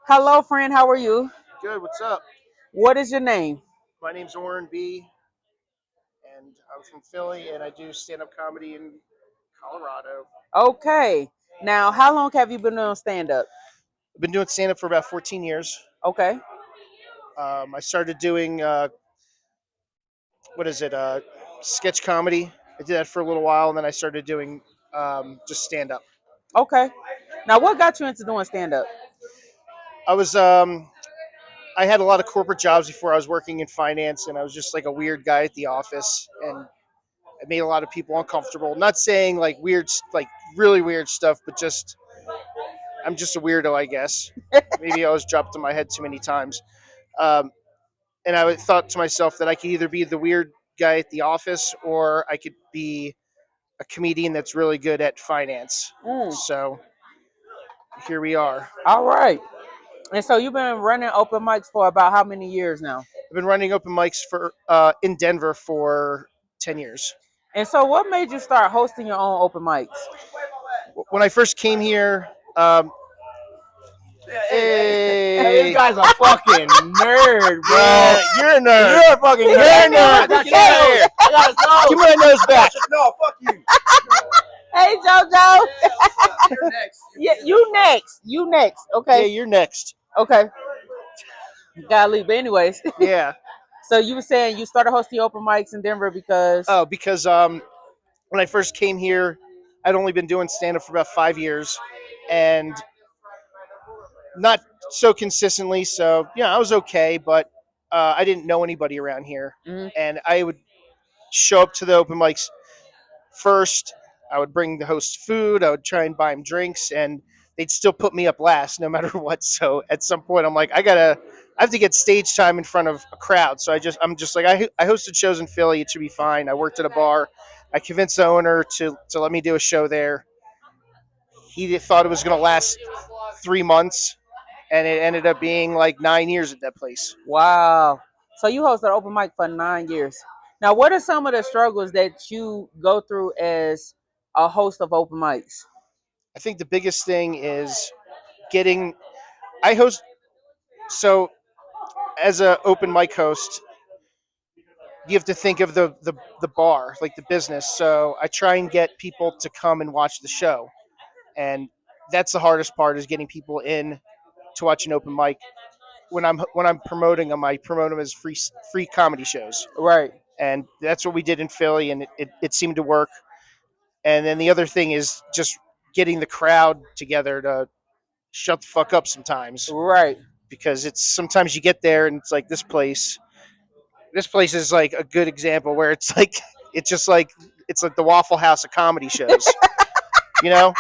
Hello, friend. How are you? Good. What's up? What is your name? My name's Orin Be, and I'm from Philly, and I do stand-up comedy in Colorado. Okay. Now, how long have you been doing stand up? I've been doing stand-up for about 14 years. Okay. I started doing what is it? Sketch comedy. I did that for a little while, and then I started doing just stand-up. Okay. Now, what got you into doing stand up? I was I had a lot of corporate jobs before. I was working in finance, and I was just like a weird guy at the office, and it made a lot of people uncomfortable. Not saying like weird, like really weird stuff, but just I'm just a weirdo, I guess. Maybe I was dropped in my head too many times. Um, and thought to myself that I could either be the weird guy at the office or I could be a comedian that's really good at finance. Mm. So here we are. All right. And so you've been running open mics for about how many years now? I've been running open mics for in Denver for 10 years. And so what made you start hosting your own open mics? When I first came here, Hey, this guy's a fucking nerd, bro. Yeah, you're a nerd. You're a fucking nerd. You're a nerd. Get out of here. I got his nose. Give me my nose back. No, fuck you. Hey, JoJo. You're next. Yeah, you next. You next. Yeah, Okay. you're next. Okay. Gotta leave. But anyways, Yeah. so you were saying you started hosting open mics in Denver because. Oh, because when I first came here, I'd only been doing stand up for about 5 years, and not so consistently. So yeah, I was okay, but I didn't know anybody around here, Mhm. and I would show up to the open mics first. I would bring the host food. I would try and buy them drinks, and they'd still put me up last no matter what. So at some point, I'm like, I have to get stage time in front of a crowd. So I'm just like, I hosted shows in Philly. It should be fine. I worked at a bar. I convinced the owner to let me do a show there. He thought it was going to last 3 months, and it ended up being like 9 years at that place. Wow. So you hosted open mic for 9 years. Now, what are some of the struggles that you go through as a host of open mics? I think the biggest thing is getting. I host so as a open mic host, you have to think of the bar, like the business. So I try and get people to come and watch the show, and that's the hardest part is getting people in to watch an open mic. When I'm promoting them, I promote them as free comedy shows, Right. and that's what we did in Philly, and it seemed to work. And then the other thing is just getting the crowd together to shut the fuck up sometimes, Right. because it's sometimes you get there and it's like this place is like a good example where it's like it's like the Waffle House of comedy shows. you know,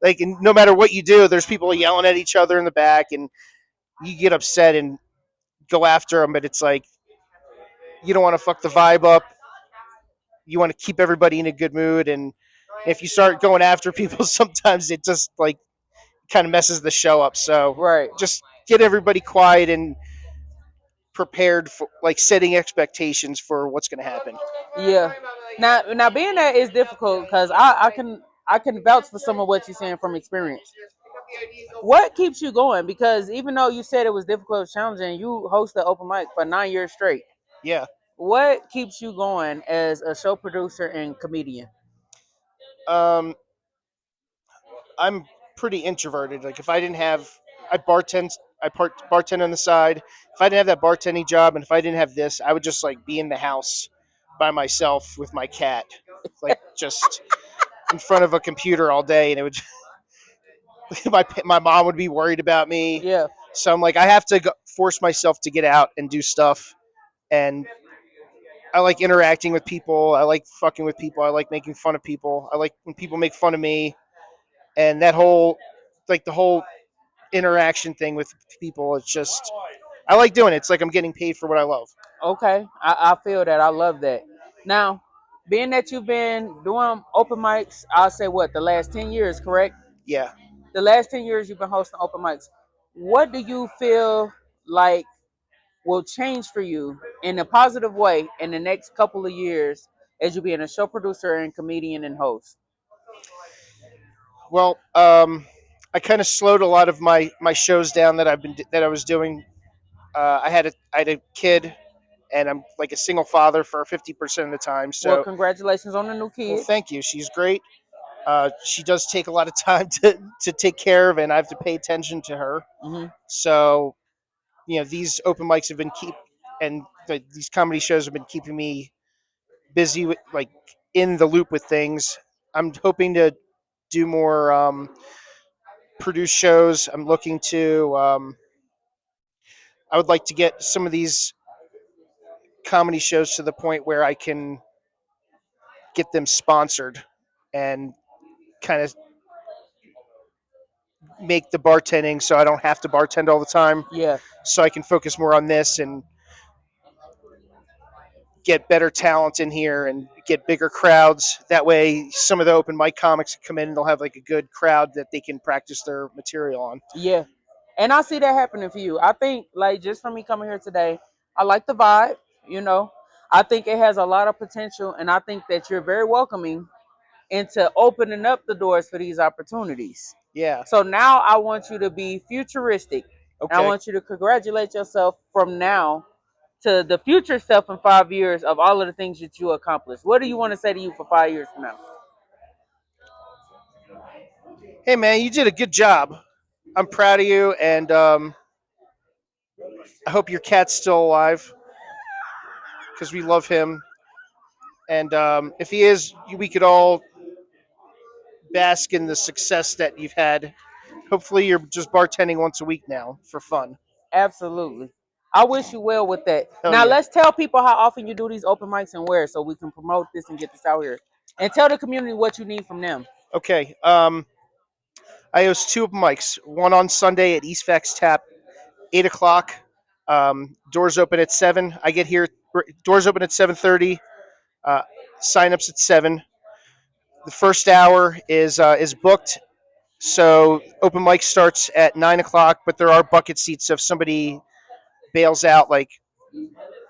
like, and no matter what you do, there's people yelling at each other in the back, and you get upset and go after them, but it's like you don't want to fuck the vibe up. You want to keep everybody in a good mood, and if you start going after people, sometimes it just like kind of messes the show up. So Right. just get everybody quiet and prepared for like setting expectations for what's going to happen. Yeah. Now being that is difficult because I can vouch for some of what you're saying from experience. What keeps you going? Because even though you said it was difficult, challenging, you hosted open mic for 9 years straight. Yeah. What keeps you going as a show producer and comedian? Um, I'm pretty introverted. Like if I didn't have, I bartend, bartend on the side. If I didn't have that bartending job, and if I didn't have this, I would just like be in the house by myself with my cat, like just in front of a computer all day, and it would. My mom would be worried about me. Yeah. So I'm like, I have to force myself to get out and do stuff. And I like interacting with people. I like fucking with people. I like making fun of people. I like when people make fun of me. And that whole, like the whole interaction thing with people, it's just, I like doing it. It's like I'm getting paid for what I love. Okay. I feel that. I love that. Now, being that you've been doing open mics, I'll say what, the last 10 years, correct? Yeah. The last 10 years you've been hosting open mics. What do you feel like will change for you in a positive way in the next couple of years as you being a show producer and comedian and host? Well, I kind of slowed a lot of my shows down that I was doing. I had a kid, and I'm like a single father for 50% of the time. Well, So, congratulations on the new well, kid. thank you. She's great. She does take a lot of time to take care of, and I have to pay attention to her. Hmm. So, these open mics have been these comedy shows have been keeping me busy with like in the loop with things. I'm hoping to do more produce shows. I'm looking to. I would like to get some of these comedy shows to the point where I can get them sponsored and kind of make the bartending so I don't have to bartend all the time. Yeah, So I can focus more on this and get better talent in here and get bigger crowds. That way, some of the open mic comics come in and they'll have like a good crowd that they can practice their material on. yeah. And I see that happening for you. I think, like, just from me coming here today, I like the vibe, you know. I think it has a lot of potential, and I think that you're very welcoming into opening up the doors for these opportunities. Yeah. So now I want you to be futuristic. And I Okay. want you to congratulate yourself from now to the future self in 5 years of all of the things that you accomplished. What do you want to say to you for 5 years from now? Hey man, you did a good job. I'm proud of you, and I hope your cat's still alive because we love him. And if he is, we could all bask in the success that you've had. Hopefully, you're just bartending once a week now for fun. Absolutely. I wish you well with that. Hell Now yeah. let's tell people how often you do these open mics and where, so we can promote this and get this out here. And tell the community what you need from them. Okay. I host two open mics. One on Sunday at East Facts Tap, 8 o'clock. Doors open at 7. I get here. Doors open at 7:30. Uh, Sign-ups at 7. The first hour is booked. So open mic starts at 9 o'clock, but there are bucket seats. So if somebody bails out, like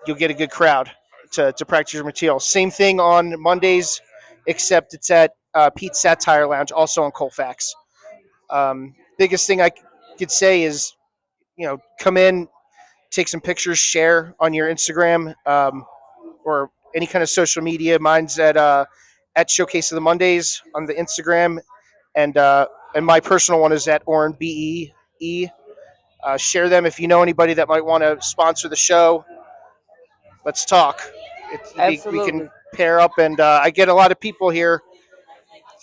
you'll get a good crowd to practice your material. Same thing on Mondays, except it's at Pete's Satire Lounge, also on Colfax. Biggest thing I could say is, come in, take some pictures, share on your Instagram or any kind of social media. Mine's at Showcase of the Mondays on the Instagram, and my personal one is at Orin Be Is. Share them if you know anybody that might want to sponsor the show. Let's talk. We can Absolutely. pair up, and I get a lot of people here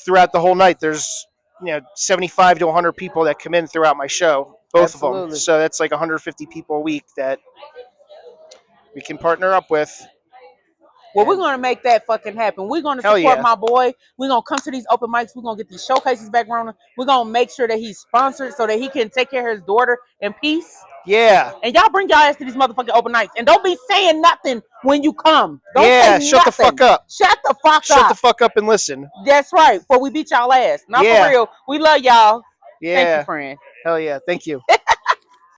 throughout the whole night. There's 75 to 100 people that come in throughout my show, both of them. Absolutely. So that's like 150 people a week that we can partner up with. Well, we're And gonna make that fucking happen. We're gonna hell support yeah, my boy. We're gonna come to these open mics. We're gonna get these showcases back running. We're gonna make sure that he's sponsored so that he can take care of his daughter in peace. yeah, And y'all bring y'all ass to these motherfucking open nights. And don't be saying nothing when you come. Don't yeah. say Shut the nothing. fuck up. Shut the fuck Shut up. the fuck up and listen. That's right. Before we beat y'all ass. Not Yeah. for real. We love y'all. Thank Yeah. you, friend. Hell yeah. Thank you.